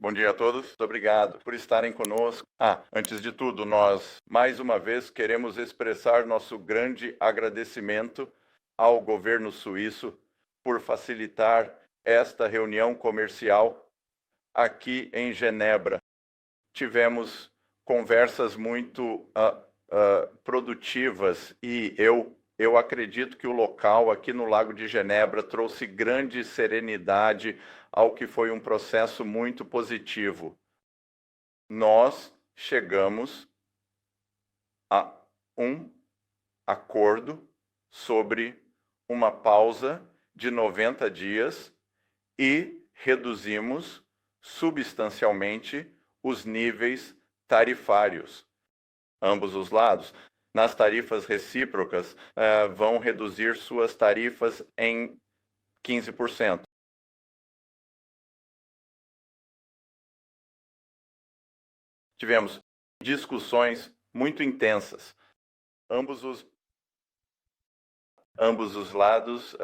Bom dia a todos. Muito obrigado por estarem conosco. Antes de tudo, nós, mais uma vez, queremos expressar nosso grande agradecimento ao governo suíço por facilitar esta reunião comercial aqui em Genebra. Tivemos conversas muito produtivas e eu acredito que o local aqui no Lago de Genebra trouxe grande serenidade ao que foi um processo muito positivo. Nós chegamos a um acordo sobre uma pausa de 90 dias e reduzimos substancialmente os níveis tarifários. Ambos os lados, nas tarifas recíprocas, vão reduzir suas tarifas em 15%. Tivemos discussões muito intensas. Ambos os lados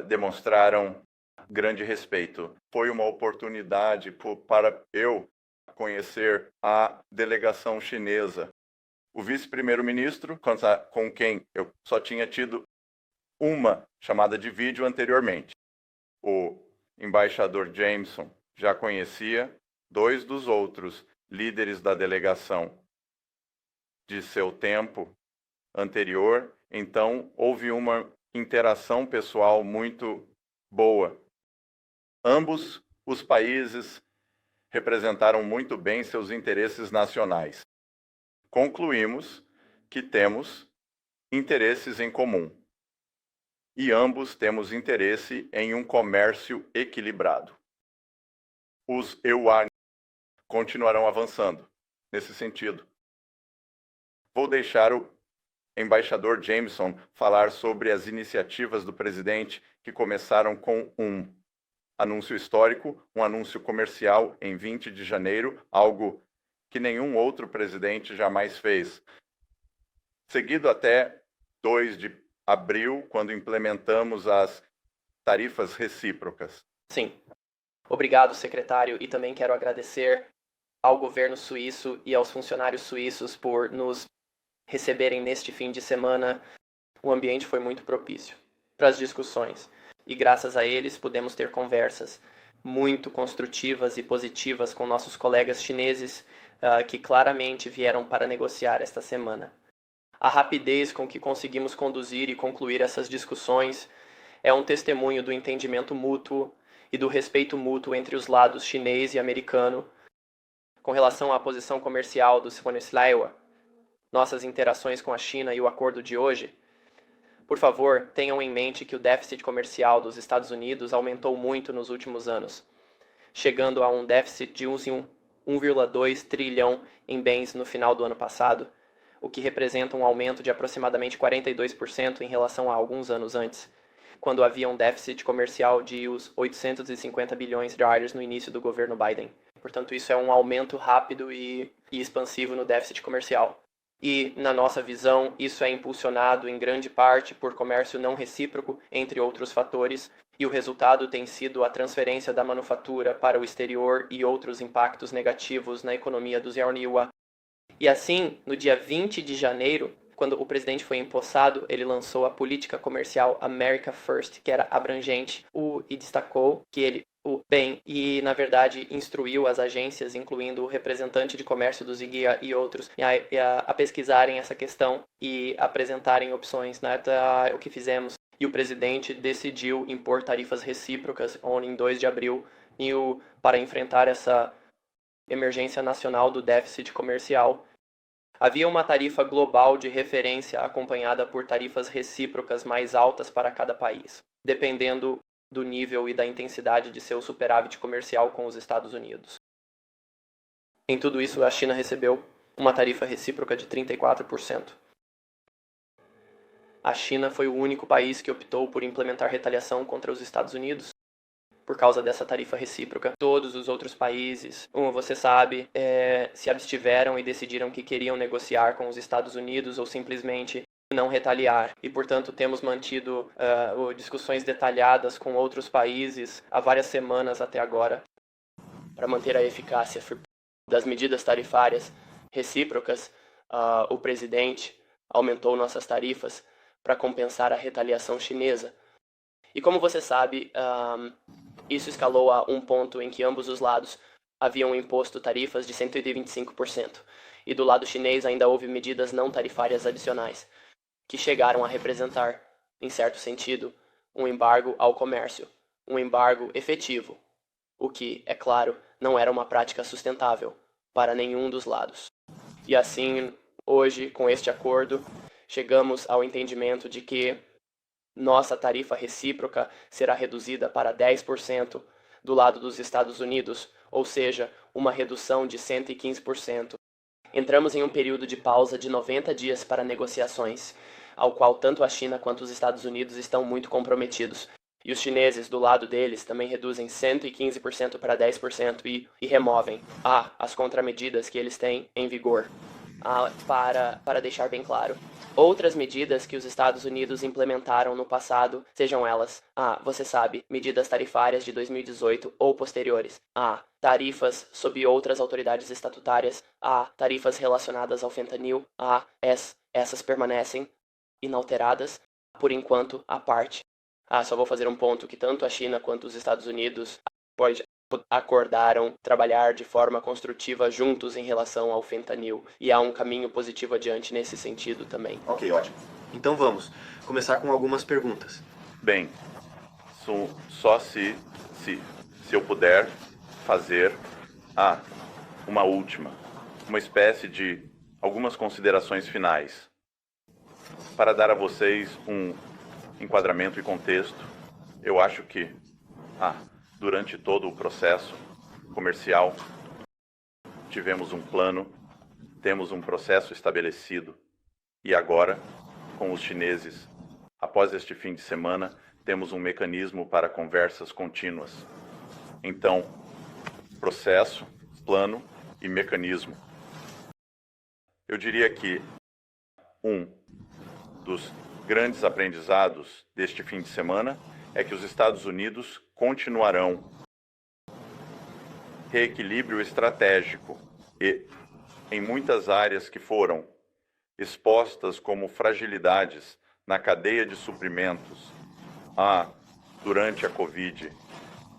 demonstraram grande respeito. Foi uma oportunidade para eu conhecer a delegação chinesa. O vice-primeiro-ministro, com quem eu só tinha tido uma chamada de vídeo anteriormente. O embaixador Jameson já conhecia dois dos outros líderes da delegação de seu tempo anterior, então houve uma interação pessoal muito boa. Ambos os países representaram muito bem seus interesses nacionais. Concluímos que temos interesses em comum e ambos temos interesse em um comércio equilibrado. Os EUA continuarão avançando nesse sentido. Vou deixar o embaixador Jameson falar sobre as iniciativas do presidente que começaram com um anúncio histórico, um anúncio comercial em 20 de janeiro, algo que nenhum outro presidente jamais fez. Seguido até 2 de abril, quando implementamos as tarifas recíprocas. Sim. Obrigado, secretário, e também quero agradecer ao governo suíço e aos funcionários suíços por nos receberem neste fim de semana. O ambiente foi muito propício para as discussões e graças a eles pudemos ter conversas muito construtivas e positivas com nossos colegas chineses que claramente vieram para negociar esta semana. A rapidez com que conseguimos conduzir e concluir essas discussões é um testemunho do entendimento mútuo e do respeito mútuo entre os lados chinês e americano. Com relação à posição comercial do Sikonislewa, nossas interações com a China e o acordo de hoje, por favor, tenham em mente que o déficit comercial dos Estados Unidos aumentou muito nos últimos anos, chegando a um déficit de 1,2 trilhão em bens no final do ano passado, o que representa um aumento de aproximadamente 42% em relação a alguns anos antes, quando havia um déficit comercial de os 850 bilhões de dólares no início do governo Biden. Portanto, isso é um aumento rápido e expansivo no déficit comercial. E, na nossa visão, isso é impulsionado em grande parte por comércio não recíproco, entre outros fatores, e o resultado tem sido a transferência da manufatura para o exterior e outros impactos negativos na economia dos Yarniwa. E assim, no dia 20 de janeiro, quando o presidente foi empossado, ele lançou a política comercial America First, que era abrangente, e destacou que ele e, na verdade, instruiu as agências, incluindo o representante de comércio do ZIGIA e outros, a pesquisarem essa questão e apresentarem opções. O que fizemos. E o presidente decidiu impor tarifas recíprocas em 2 de abril para enfrentar essa emergência nacional do déficit comercial. Havia uma tarifa global de referência acompanhada por tarifas recíprocas mais altas para cada país, dependendo do nível e da intensidade de seu superávit comercial com os Estados Unidos. Em tudo isso, a China recebeu uma tarifa recíproca de 34%. A China foi o único país que optou por implementar retaliação contra os Estados Unidos por causa dessa tarifa recíproca. Todos os outros países, você sabe, se abstiveram e decidiram que queriam negociar com os Estados Unidos ou simplesmente não retaliar. E, portanto, temos mantido discussões detalhadas com outros países há várias semanas até agora. para manter a eficácia das medidas tarifárias recíprocas, o presidente aumentou nossas tarifas para compensar a retaliação chinesa. E como você sabe, isso escalou a um ponto em que ambos os lados haviam imposto tarifas de 125%. E do lado chinês ainda houve medidas não tarifárias adicionais, que chegaram a representar, em certo sentido, um embargo ao comércio, um embargo efetivo, o que, é claro, não era uma prática sustentável para nenhum dos lados. E assim, hoje, com este acordo, chegamos ao entendimento de que nossa tarifa recíproca será reduzida para 10% do lado dos Estados Unidos, ou seja, uma redução de 115%. Entramos em um período de pausa de 90 dias para negociações, ao qual tanto a China quanto os Estados Unidos estão muito comprometidos. E os chineses, do lado deles, também reduzem 115% para 10% e removem as contramedidas que eles têm em vigor. Para deixar bem claro, outras medidas que os Estados Unidos implementaram no passado, sejam elas, você sabe, medidas tarifárias de 2018 ou posteriores, tarifas sob outras autoridades estatutárias, tarifas relacionadas ao fentanil, essas permanecem inalteradas, por enquanto, à parte. Só vou fazer um ponto que tanto a China quanto os Estados Unidos acordaram trabalhar de forma construtiva juntos em relação ao fentanil. E há um caminho positivo adiante nesse sentido também. Ok, ótimo. Então vamos começar com algumas perguntas. Bem, só se eu puder fazer uma última, uma espécie de algumas considerações finais para dar a vocês um enquadramento e contexto. Eu acho que durante todo o processo comercial tivemos um plano, temos um processo estabelecido e agora, com os chineses, após este fim de semana, temos um mecanismo para conversas contínuas. Então, processo, plano e mecanismo. Eu diria que um dos grandes aprendizados deste fim de semana é que os Estados Unidos continuarão reequilíbrio estratégico e em muitas áreas que foram expostas como fragilidades na cadeia de suprimentos durante a Covid,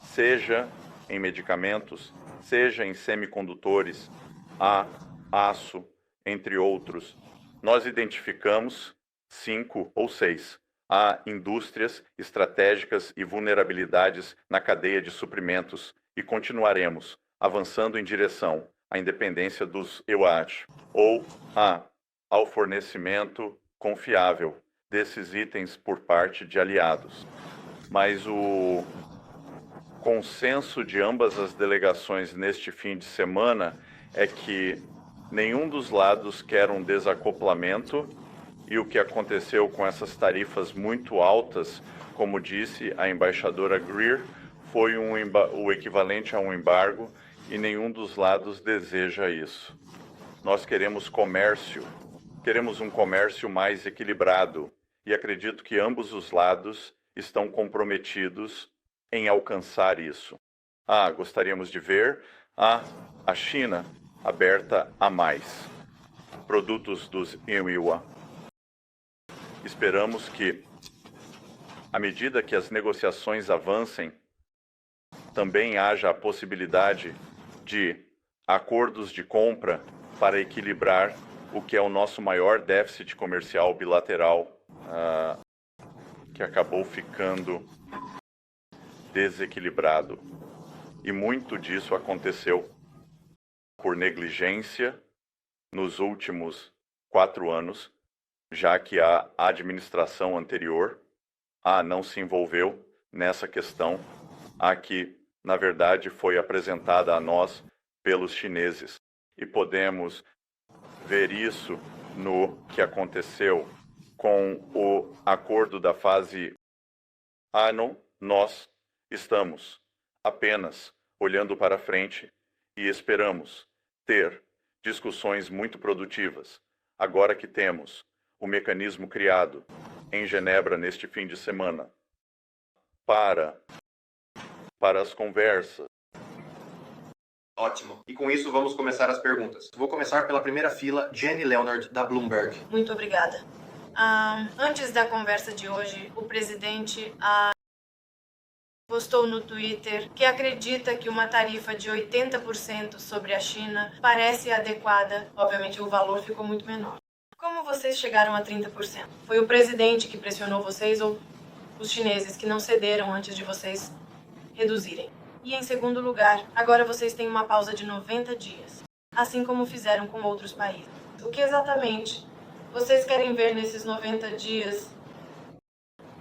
seja em medicamentos, seja em semicondutores, aço, entre outros. Nós identificamos 5 ou 6 indústrias estratégicas e vulnerabilidades na cadeia de suprimentos e continuaremos avançando em direção à independência dos EUAT ou ao fornecimento confiável desses itens por parte de aliados. Mas o consenso de ambas as delegações neste fim de semana é que nenhum dos lados quer um desacoplamento e o que aconteceu com essas tarifas muito altas, como disse a embaixadora Greer, foi o equivalente a um embargo e nenhum dos lados deseja isso. Nós queremos comércio, queremos um comércio mais equilibrado e acredito que ambos os lados estão comprometidos em alcançar isso. Gostaríamos de ver a China aberta a mais produtos dos EUA. Esperamos que, à medida que as negociações avancem, também haja a possibilidade de acordos de compra para equilibrar o que é o nosso maior déficit comercial bilateral, que acabou ficando desequilibrado. E muito disso aconteceu por negligência nos últimos 4 anos, já que a administração anterior não se envolveu nessa questão, que, na verdade, foi apresentada a nós pelos chineses. E podemos ver isso no que aconteceu com o acordo da fase não, nós estamos apenas olhando para frente e esperamos ter discussões muito produtivas, agora que temos o mecanismo criado em Genebra neste fim de semana para as conversas Ótimo. E com isso vamos começar as perguntas. Vou começar pela primeira fila, Jenny Leonard, da Bloomberg. Muito obrigada. Antes da conversa de hoje, o presidente postou no Twitter que acredita que uma tarifa de 80% sobre a China parece adequada. Obviamente, o valor ficou muito menor. Como vocês chegaram a 30%? Foi o presidente que pressionou vocês ou os chineses que não cederam antes de vocês reduzirem? E em segundo lugar, agora vocês têm uma pausa de 90 dias, assim como fizeram com outros países. O que exatamente vocês querem ver nesses 90 dias?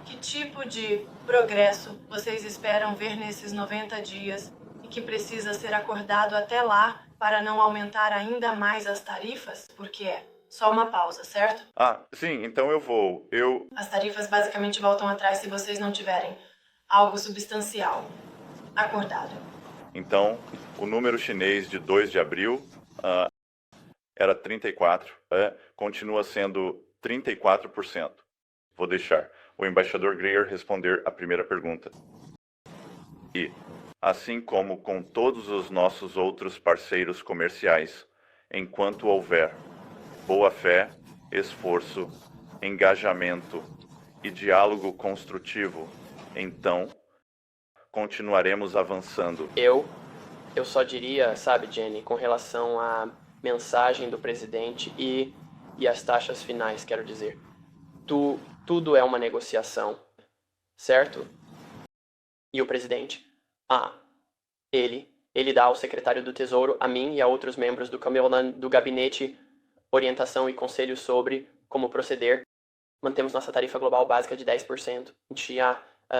Que tipo de progresso vocês esperam ver nesses 90 dias e que precisa ser acordado até lá para não aumentar ainda mais as tarifas? Porque é só uma pausa, certo? Sim, então eu vou. As tarifas basicamente voltam atrás se vocês não tiverem algo substancial acordado. Então, o número chinês de 2 de abril era 34, continua sendo 34%. Vou deixar o embaixador Greer responder a primeira pergunta. E, assim como com todos os nossos outros parceiros comerciais, enquanto houver boa-fé, esforço, engajamento e diálogo construtivo, então continuaremos avançando. Eu só diria, sabe, Jenny, com relação à mensagem do presidente e as taxas finais, quero dizer. Tudo é uma negociação, certo? E o presidente? Ele dá ao secretário do Tesouro, a mim e a outros membros do gabinete, orientação e conselho sobre como proceder. Mantemos nossa tarifa global básica de 10%,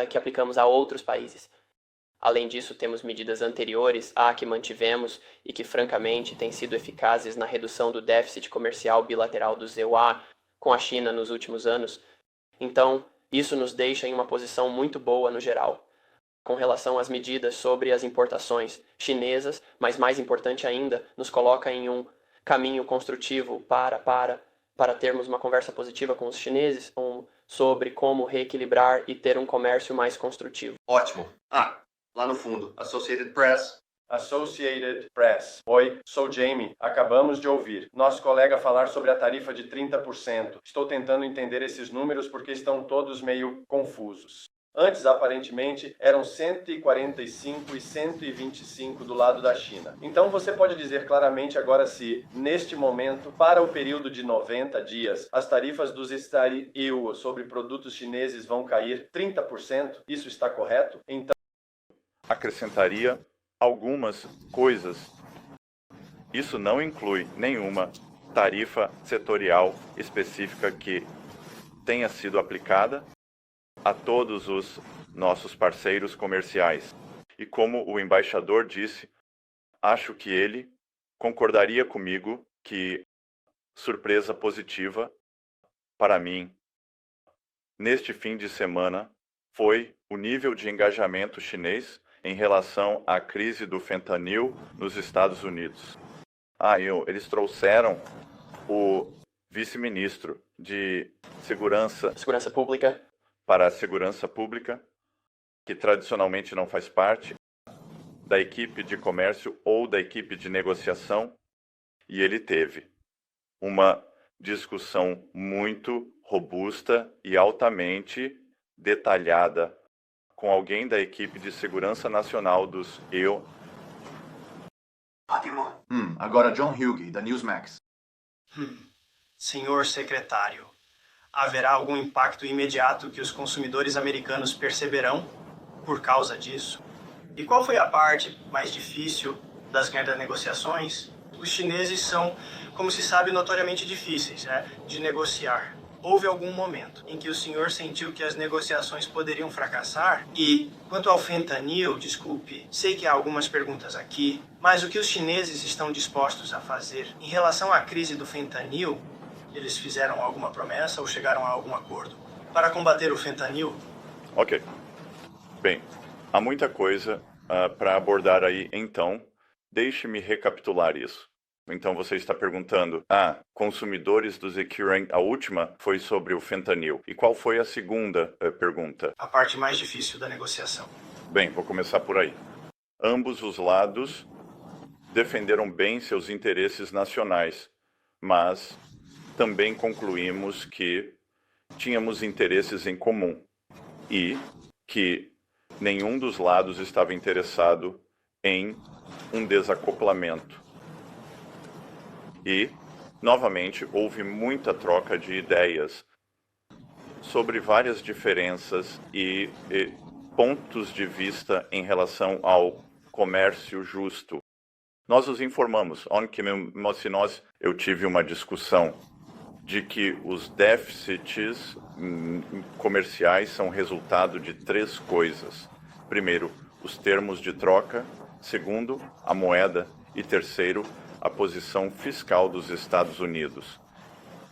que aplicamos a outros países. Além disso, temos medidas anteriores que mantivemos e que, francamente, têm sido eficazes na redução do déficit comercial bilateral do ZEUA com a China nos últimos anos. Então, isso nos deixa em uma posição muito boa no geral. Com relação às medidas sobre as importações chinesas, mas mais importante ainda, nos coloca em um caminho construtivo para termos uma conversa positiva com os chineses sobre como reequilibrar e ter um comércio mais construtivo. Ótimo. Lá no fundo, Associated Press. Associated Press. Oi, sou Jamie. Acabamos de ouvir nosso colega falar sobre a tarifa de 30%. Estou tentando entender esses números porque estão todos meio confusos. Antes, aparentemente, eram 145 e 125 do lado da China. Então você pode dizer claramente agora se, neste momento, para o período de 90 dias, as tarifas dos EU sobre produtos chineses vão cair 30%? Isso está correto? Então, acrescentaria algumas coisas. Isso não inclui nenhuma tarifa setorial específica que tenha sido aplicada a todos os nossos parceiros comerciais. E como o embaixador disse, acho que ele concordaria comigo que surpresa positiva para mim neste fim de semana foi o nível de engajamento chinês em relação à crise do fentanil nos Estados Unidos. Eles trouxeram o vice-ministro de Segurança Pública para a Segurança Pública, que tradicionalmente não faz parte da equipe de comércio ou da equipe de negociação, e ele teve uma discussão muito robusta e altamente detalhada com alguém da equipe de segurança nacional dos EU. Ótimo. Agora John Hughey, da Newsmax. Senhor secretário, haverá algum impacto imediato que os consumidores americanos perceberão por causa disso? E qual foi a parte mais difícil das negociações? Os chineses são, como se sabe, notoriamente difíceis de negociar. Houve algum momento em que o senhor sentiu que as negociações poderiam fracassar? E, quanto ao fentanil, desculpe, sei que há algumas perguntas aqui, mas o que os chineses estão dispostos a fazer? Em relação à crise do fentanil, eles fizeram alguma promessa ou chegaram a algum acordo? Para combater o fentanil? Ok. Bem, há muita coisa para abordar aí, então, deixe-me recapitular isso. Então você está perguntando, consumidores do Zecuren, a última foi sobre o fentanil. E qual foi a segunda pergunta? A parte mais difícil da negociação. Bem, vou começar por aí. Ambos os lados defenderam bem seus interesses nacionais, mas também concluímos que tínhamos interesses em comum e que nenhum dos lados estava interessado em um desacoplamento. E, novamente, houve muita troca de ideias sobre várias diferenças e pontos de vista em relação ao comércio justo. Nós os informamos, eu tive uma discussão de que os déficits comerciais são resultado de 3 coisas. Primeiro, os termos de troca. Segundo, a moeda. E terceiro, a posição fiscal dos Estados Unidos.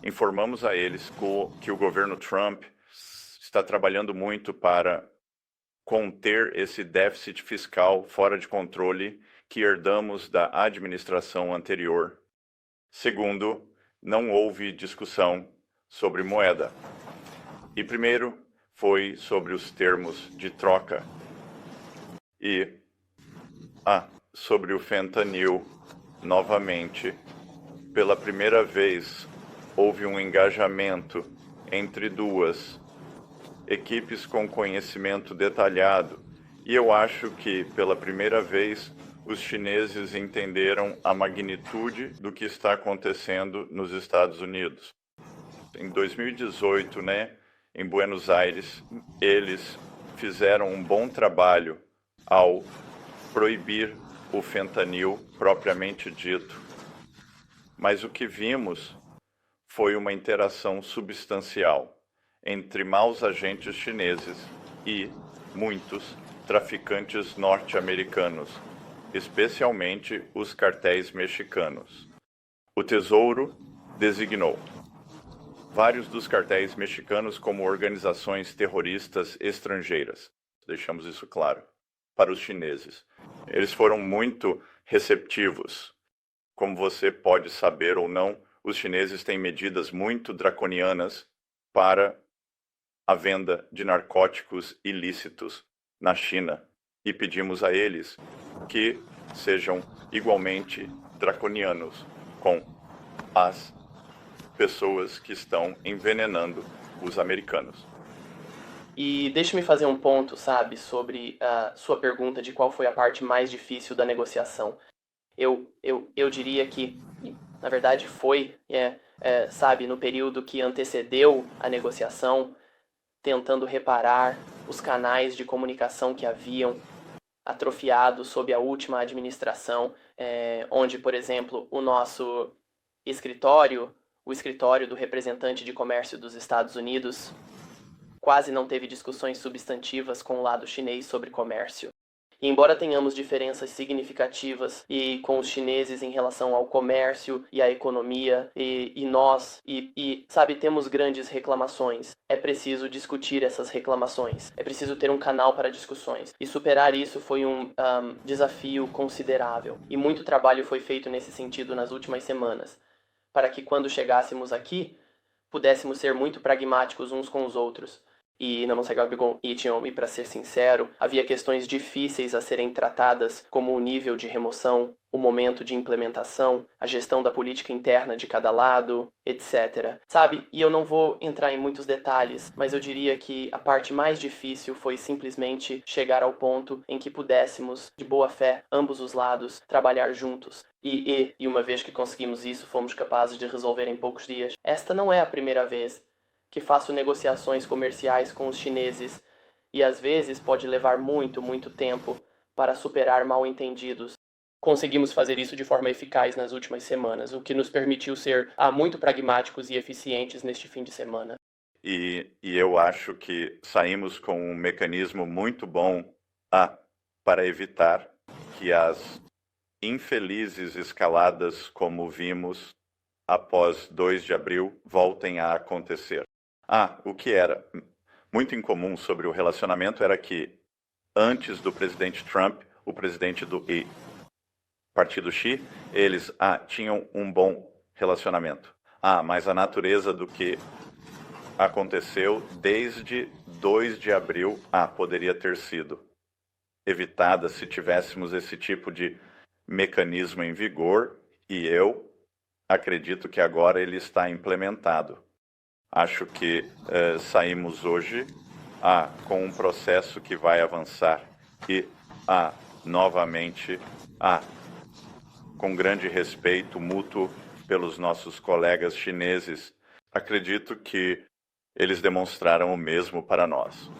Informamos a eles que o governo Trump está trabalhando muito para conter esse déficit fiscal fora de controle que herdamos da administração anterior. Segundo, não houve discussão sobre moeda. E primeiro foi sobre os termos de troca. E sobre o fentanil, novamente, pela primeira vez, houve um engajamento entre 2 equipes com conhecimento detalhado. E eu acho que, pela primeira vez, os chineses entenderam a magnitude do que está acontecendo nos Estados Unidos. Em 2018, em Buenos Aires, eles fizeram um bom trabalho ao proibir o fentanil propriamente dito. Mas o que vimos foi uma interação substancial entre maus agentes chineses e muitos traficantes norte-americanos, especialmente os cartéis mexicanos. O Tesouro designou vários dos cartéis mexicanos como organizações terroristas estrangeiras. Deixamos isso claro para os chineses. Eles foram muito receptivos. Como você pode saber ou não, os chineses têm medidas muito draconianas para a venda de narcóticos ilícitos na China e pedimos a eles que sejam igualmente draconianos com as pessoas que estão envenenando os americanos. E deixe-me fazer um ponto, sobre a sua pergunta de qual foi a parte mais difícil da negociação. Eu diria que, na verdade, foi, no período que antecedeu a negociação, tentando reparar os canais de comunicação que haviam atrofiado sob a última administração, onde, por exemplo, o nosso escritório, o escritório do representante de comércio dos Estados Unidos, quase não teve discussões substantivas com o lado chinês sobre comércio. E embora tenhamos diferenças significativas com os chineses em relação ao comércio e à economia, temos grandes reclamações, é preciso discutir essas reclamações, é preciso ter um canal para discussões. E superar isso foi um desafio considerável. E muito trabalho foi feito nesse sentido nas últimas semanas, para que quando chegássemos aqui, pudéssemos ser muito pragmáticos uns com os outros. E para ser sincero, havia questões difíceis a serem tratadas, como o nível de remoção, o momento de implementação, a gestão da política interna de cada lado, etc. E eu não vou entrar em muitos detalhes, mas eu diria que a parte mais difícil foi simplesmente chegar ao ponto em que pudéssemos, de boa fé, ambos os lados, trabalhar juntos. E uma vez que conseguimos isso, fomos capazes de resolver em poucos dias. Esta não é a primeira vez que faço negociações comerciais com os chineses, e às vezes pode levar muito, muito tempo para superar mal-entendidos. Conseguimos fazer isso de forma eficaz nas últimas semanas, o que nos permitiu ser muito pragmáticos e eficientes neste fim de semana. E eu acho que saímos com um mecanismo muito bom para evitar que as infelizes escaladas, como vimos após 2 de abril, voltem a acontecer. O que era muito incomum sobre o relacionamento era que, antes do presidente Trump, o presidente do Partido Xi, eles tinham um bom relacionamento. Mas a natureza do que aconteceu desde 2 de abril, poderia ter sido evitada se tivéssemos esse tipo de mecanismo em vigor e eu acredito que agora ele está implementado. Acho que saímos hoje com um processo que vai avançar e novamente com grande respeito mútuo pelos nossos colegas chineses. Acredito que eles demonstraram o mesmo para nós.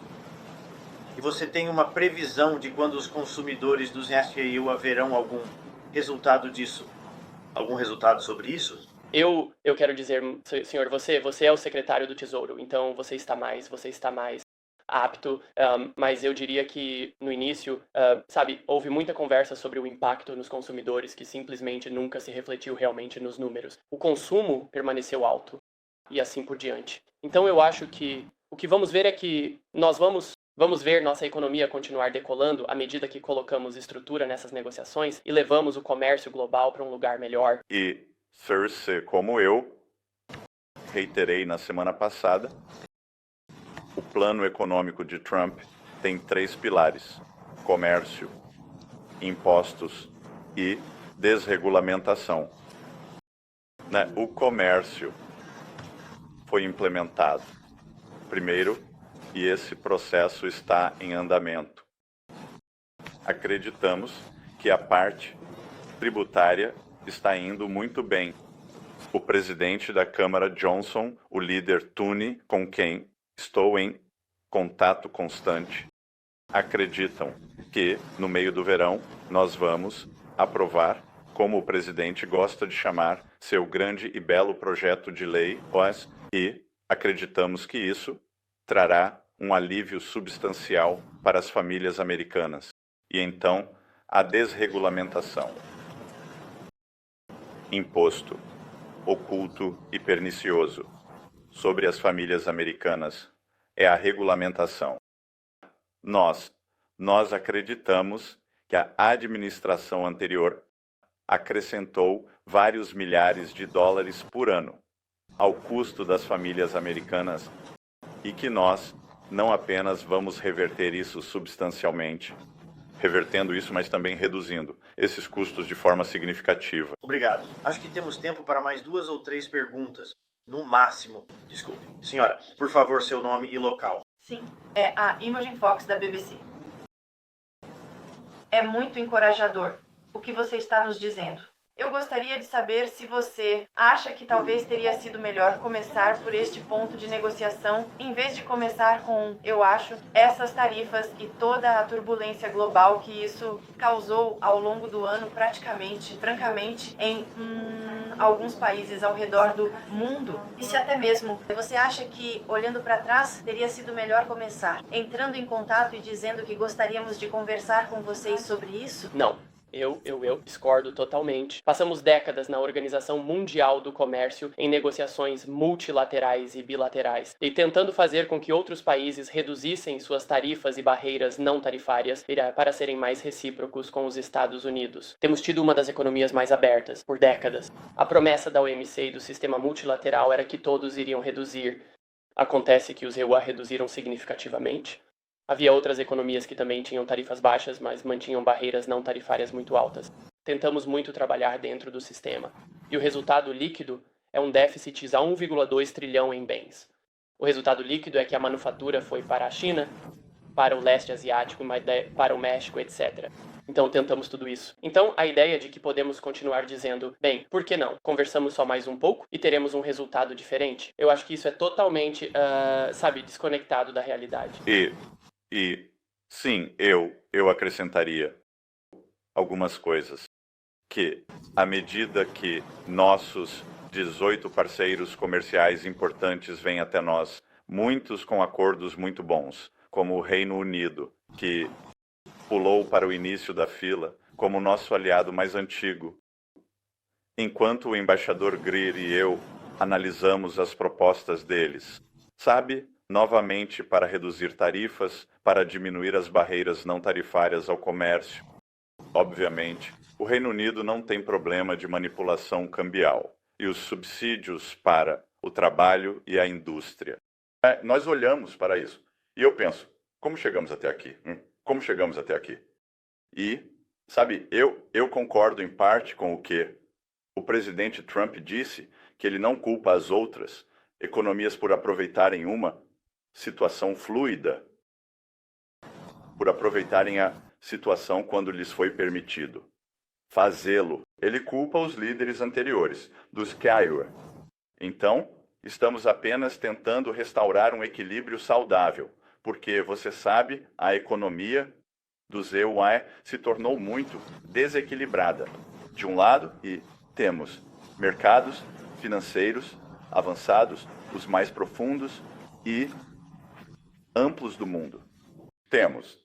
E você tem uma previsão de quando os consumidores dos SAU haverão algum resultado disso? Algum resultado sobre isso? Eu quero dizer, senhor, você é o secretário do Tesouro, então você está mais apto, mas eu diria que no início, houve muita conversa sobre o impacto nos consumidores que simplesmente nunca se refletiu realmente nos números. O consumo permaneceu alto e assim por diante. Então eu acho que o que vamos ver é que nós vamos ver nossa economia continuar decolando à medida que colocamos estrutura nessas negociações e levamos o comércio global para um lugar melhor. E Cersei, como eu reiterei na semana passada, o plano econômico de Trump tem 3 pilares: comércio, impostos e desregulamentação. O comércio foi implementado primeiro e esse processo está em andamento. Acreditamos que a parte tributária está indo muito bem. O presidente da Câmara, Johnson, o líder Tooney, com quem estou em contato constante, acreditam que, no meio do verão, nós vamos aprovar, como o presidente gosta de chamar, seu grande e belo projeto de lei, e acreditamos que isso trará um alívio substancial para as famílias americanas. E então, a desregulamentação. Imposto oculto e pernicioso sobre as famílias americanas é a regulamentação. Nós acreditamos que a administração anterior acrescentou vários milhares de dólares por ano ao custo das famílias americanas e que nós não apenas vamos reverter isso substancialmente, revertendo isso, mas também reduzindo esses custos de forma significativa. Obrigado. Acho que temos tempo para mais 2 ou 3 perguntas. No máximo. Desculpe. Senhora, por favor, seu nome e local. Sim, é a Imogen Fox da BBC. É muito encorajador o que você está nos dizendo. Eu gostaria de saber se você acha que talvez teria sido melhor começar por este ponto de negociação, em vez de começar com, eu acho, essas tarifas e toda a turbulência global que isso causou ao longo do ano, francamente, em alguns países ao redor do mundo. E se até mesmo você acha que, olhando para trás, teria sido melhor começar entrando em contato e dizendo que gostaríamos de conversar com vocês sobre isso? Não. Eu discordo totalmente. Passamos décadas na Organização Mundial do Comércio em negociações multilaterais e bilaterais e tentando fazer com que outros países reduzissem suas tarifas e barreiras não tarifárias para serem mais recíprocos com os Estados Unidos. Temos tido uma das economias mais abertas por décadas. A promessa da OMC e do sistema multilateral era que todos iriam reduzir. Acontece que os EUA reduziram significativamente. Havia outras economias que também tinham tarifas baixas, mas mantinham barreiras não tarifárias muito altas. Tentamos muito trabalhar dentro do sistema. E o resultado líquido é um déficit a 1,2 trilhão em bens. O resultado líquido é que a manufatura foi para a China, para o leste asiático, para o México, etc. Então tentamos tudo isso. Então a ideia de que podemos continuar dizendo, bem, por que não? Conversamos só mais um pouco e teremos um resultado diferente. Eu acho que isso é totalmente, desconectado da realidade. E sim, eu acrescentaria algumas coisas. Que, à medida que nossos 18 parceiros comerciais importantes vêm até nós, muitos com acordos muito bons, como o Reino Unido, que pulou para o início da fila, como nosso aliado mais antigo, enquanto o embaixador Greer e eu analisamos as propostas deles. Novamente para reduzir tarifas, para diminuir as barreiras não tarifárias ao comércio. Obviamente, o Reino Unido não tem problema de manipulação cambial e os subsídios para o trabalho e a indústria. Nós olhamos para isso e eu penso, como chegamos até aqui? Como chegamos até aqui? E Sabe, eu concordo em parte com o que o presidente Trump disse, que ele não culpa as outras economias por aproveitarem uma situação fluida, por aproveitarem a situação quando lhes foi permitido fazê-lo. Ele culpa os líderes anteriores, dos Kiowa. Então, estamos apenas tentando restaurar um equilíbrio saudável, porque, você sabe, a economia dos EUA se tornou muito desequilibrada. De um lado, e temos mercados financeiros avançados, os mais profundos e amplos do mundo. Temos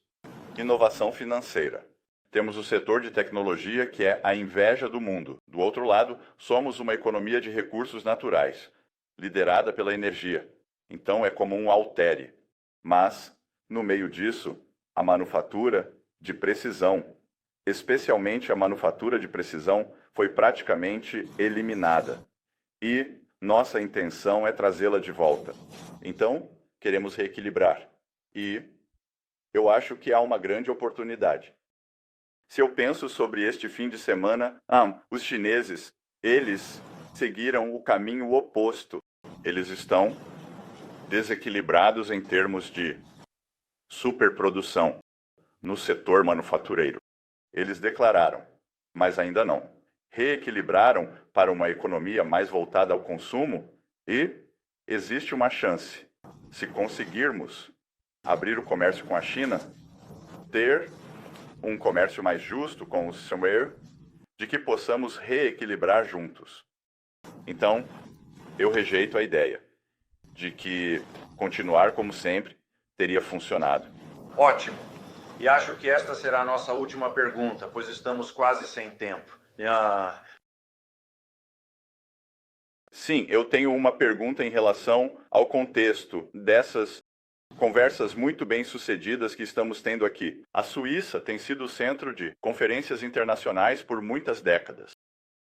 inovação financeira. Temos o setor de tecnologia, que é a inveja do mundo. Do outro lado, somos uma economia de recursos naturais, liderada pela energia. Então é como um altere. Mas, no meio disso, a manufatura de precisão, especialmente a manufatura de precisão, foi praticamente eliminada. E nossa intenção é trazê-la de volta. Então, queremos reequilibrar. E eu acho que há uma grande oportunidade. Se eu penso sobre este fim de semana, os chineses, eles seguiram o caminho oposto. Eles estão desequilibrados em termos de superprodução no setor manufatureiro. Eles declararam, mas ainda não. Reequilibraram para uma economia mais voltada ao consumo e existe uma chance, se conseguirmos abrir o comércio com a China, ter um comércio mais justo com o Somewhere, de que possamos reequilibrar juntos. Então, eu rejeito a ideia de que continuar como sempre teria funcionado. Ótimo. E acho que esta será a nossa última pergunta, pois estamos quase sem tempo. Sim, eu tenho uma pergunta em relação ao contexto dessas conversas muito bem sucedidas que estamos tendo aqui. A Suíça tem sido o centro de conferências internacionais por muitas décadas.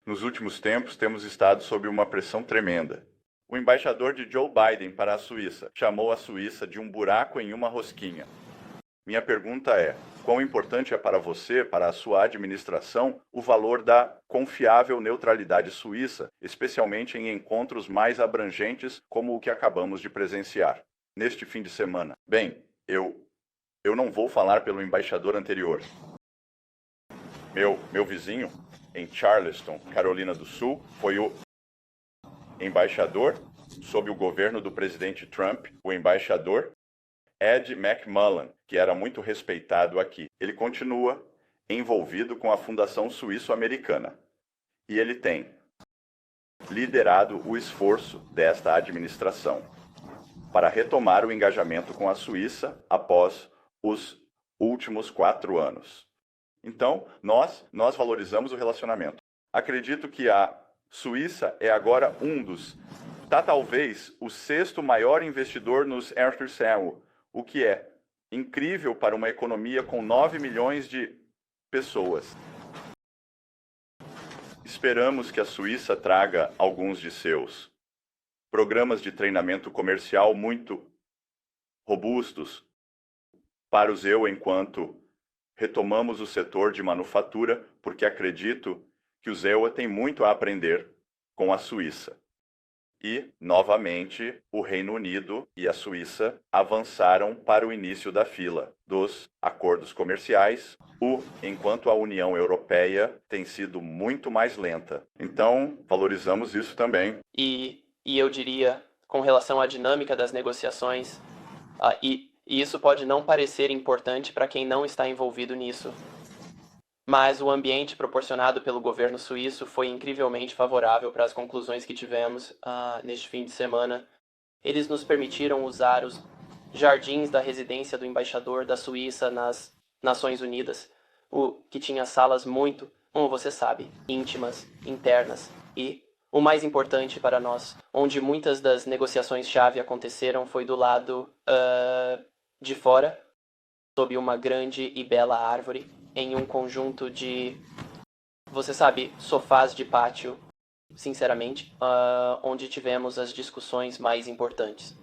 Nos últimos tempos, temos estado sob uma pressão tremenda. O embaixador de Joe Biden para a Suíça chamou a Suíça de um buraco em uma rosquinha. Minha pergunta é: quão importante é para você, para a sua administração, o valor da confiável neutralidade suíça, especialmente em encontros mais abrangentes como o que acabamos de presenciar neste fim de semana? Bem, eu não vou falar pelo embaixador anterior. Meu vizinho, em Charleston, Carolina do Sul, foi o embaixador, sob o governo do presidente Trump, o embaixador Ed McMullen, que era muito respeitado aqui. Ele continua envolvido com a Fundação Suíço-Americana. E ele tem liderado o esforço desta administração para retomar o engajamento com a Suíça após os últimos 4 anos. Então, nós valorizamos o relacionamento. Acredito que a Suíça é agora talvez o 6º maior investidor nos Earth-Cell, o que é incrível para uma economia com 9 milhões de pessoas. Esperamos que a Suíça traga alguns de seus programas de treinamento comercial muito robustos para os enquanto retomamos o setor de manufatura, porque acredito que os EUA têm muito a aprender com a Suíça. E, novamente, o Reino Unido e a Suíça avançaram para o início da fila dos acordos comerciais, enquanto a União Europeia tem sido muito mais lenta. Então, valorizamos isso também. E eu diria, com relação à dinâmica das negociações, e isso pode não parecer importante para quem não está envolvido nisso, mas o ambiente proporcionado pelo governo suíço foi incrivelmente favorável para as conclusões que tivemos neste fim de semana. Eles nos permitiram usar os jardins da residência do embaixador da Suíça nas Nações Unidas, o que tinha salas muito, como você sabe, íntimas, internas e, o mais importante para nós, onde muitas das negociações-chave aconteceram foi do lado de fora, sob uma grande e bela árvore, em um conjunto de, você sabe, sofás de pátio, sinceramente, onde tivemos as discussões mais importantes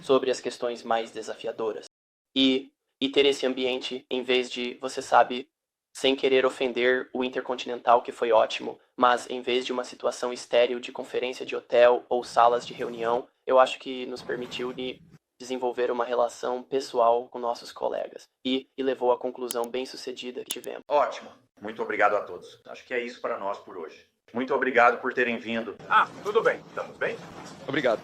sobre as questões mais desafiadoras. E ter esse ambiente, em vez de, você sabe, sem querer ofender o Intercontinental, que foi ótimo, mas em vez de uma situação estéril de conferência de hotel ou salas de reunião, eu acho que nos permitiu desenvolver uma relação pessoal com nossos colegas e levou à conclusão bem-sucedida que tivemos. Ótimo. Muito obrigado a todos. Acho que é isso para nós por hoje. Muito obrigado por terem vindo. Ah, tudo bem. Estamos bem? Obrigado.